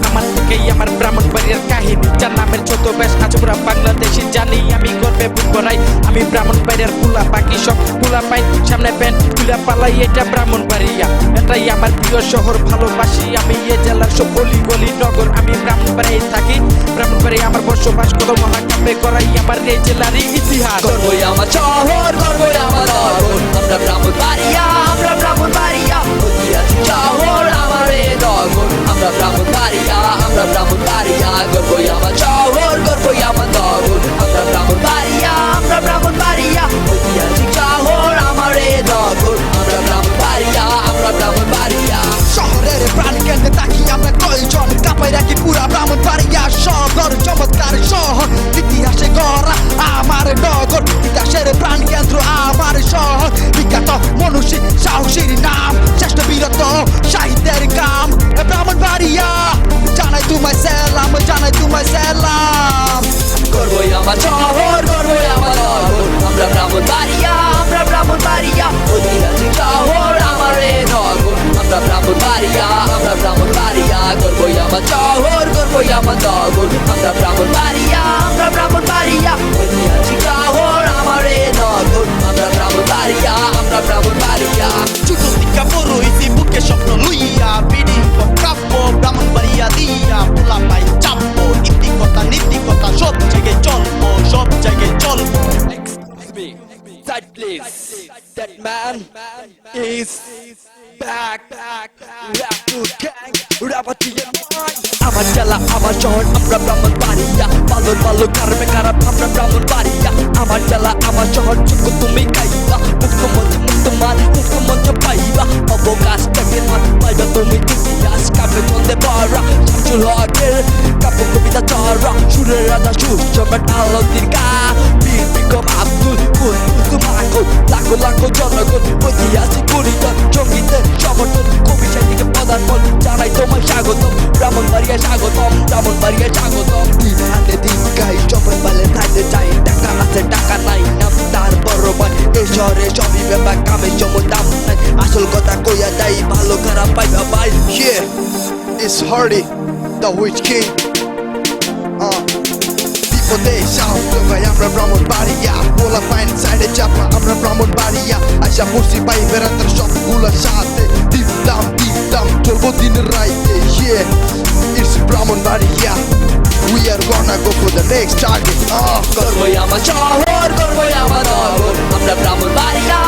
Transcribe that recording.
আমার থেকেই আমার ব্রাহ্মণবাড়িয়ার কাহিনী, যার নামের ছোট বেশ আজ পুরা বাংলাদেশি জানি। আমি গর্বে বুক ভরাই, আমি ব্রাহ্মণবাড়িয়ার কুলা পাখি সব কুলা পাই, সামনে প্যান্ট তুলা পালাই, এটা ব্রাহ্মণবাড়িয়া, এটাই আমার প্রিয় শহর, ভালোবাসি আমি এ জেলার সব গলি গলি নগর। আমি ব্রাহ্মণবাড়িয়ায় থাকি, ব্রাহ্মণবাড়িয়া আমার বসবাস, কত মহাকাব্যে করাই আমার এই জেলারই ইতিহাস। গর্বই আমার শহর, গর্বই আমার নগর, আমরা ব্রাহ্মণবাড়িয়া, আমরা ব্রাহ্মণবাড়িয়া, ঐতিহাসিক শহর আমার এই নগর, আমরা ব্রাহ্মণবাড়িয়া, আমরা ব্রাহ্মণবাড়িয়া। গর্বই আমার শহর, গর্বই আমার নগর, আমরা ব্রাহ্মণবাড়িয়া, আমরা ব্রাহ্মণবাড়িয়া, ঐতিহাসিক শহর আমার এই নগর, আমরা ব্রাহ্মণবাড়িয়া, আমরা ব্রাহ্মণবাড়িয়া। শহরের প্রাণ কেন্দ্রে থাকি আমরা কয়জন, কাঁপাই রাখি পুরা ব্রাহ্মণবাড়িয়া শহর, চমৎকার শহর, ইতিহাসে গড়া আমার নগর, ইতিহাসের প্রাণ কেন্দ্র আমার শহর, বিখ্যাত মনীষী সাহসীর নাম, শ্রেষ্ঠ বীরত্ব সাহিত্যের কাম ব্রাহ্মণবাড়িয়া। জানাই তোমায় সালাম, জানাই তোমায় সালাম। গর্বই আমার শহর, গর্বই আমার নগর, আমরা ব্রাহ্মণবাড়িয়া, আমরা ব্রাহ্মণবাড়িয়া, ঐতিহাসিক শহর আমার এই নগর, আমরা ব্রাহ্মণবাড়িয়া, আমরা ব্রাহ্মণবাড়িয়া। গর্বই আমার শহর, গর্বই আমার নগর, আমরা ব্রাহ্মণবাড়িয়া, আমরা ব্রাহ্মণবাড়িয়া, ঐতিহাসিক শহর আমার এই নগর, আমরা ব্রাহ্মণবাড়িয়া, আমরা ব্রাহ্মণবাড়িয়া। ছোট দিকা বড় হইছি বুকে স্বপ্ন লইয়া, বিডি কাব্য ব্রাহ্মণবাড়িয়া দিয়া, পোলা পাই চাপ্প, নীতিকতা সব জায়গায় চলবো, সব জায়গায় চলবো। Side please, that man is back, back to gang, Rapatia mind. আমার জেলা, আমার শহর, আমরা ব্রাহ্মণবাড়িয়া, পালন পালো কারমে খারাপ, আমরা ব্রাহ্মণবাড়িয়া। আমার জেলা, আমার শহর, যোগ্য তুমি গাইবা, মুক্তমঞ্চ পাইবা, অবকাশ থেকে মান পাইবা তুমি ইতিহাস, কাব্যে ছন্দে ভরা, শামসুল হকের কাব্য কবিতা চড়া, সুরের রাজা সুর সম্রাট আলাউদ্দিন খাঁ, বীর বিক্রম আব্দুল কুল তোমাকল, লাখো লাখো জনগণ, ঐতিহাসিক পরিচয়, সঙ্গীতের সমর্থন, কবি সাহিত্যিকে পদার্পণ, জানাই তোমায় স্বাগতম, ব্রাহ্মণবাড়িয়া স্বাগতম, ব্রাহ্মণবাড়িয়া স্বাগতম। দিন হাতে দিন গাই, সবাই বলে থাকতে চাই, টাকা আছে টাকা নাই, নাম তার বড় ভাই, এই শহরে সবই ব্যাপার, কামে সময় দাম নাই, আসল কথা কইয়া যাই, ভালো খারাপ পাইবা ভাই। Yeah, it's Hardy, the Witch King. বিপদে সাহস যোগাই আমরা ব্রাহ্মণবাড়িয়া, পোলা পাইন সাইডে চাপা আমরা ব্রাহ্মণবাড়িয়া, আশা পড়ছি পাই বেড়াতের সবগুলোর সাথে, দিতাম চলবো দিন রাইতে। Yeah, it's Brahmanbaria, we are gonna go for the next target. গর্বই আমার শহর, গর্বই আমার নগর, আমরা ব্রাহ্মণবাড়িয়া,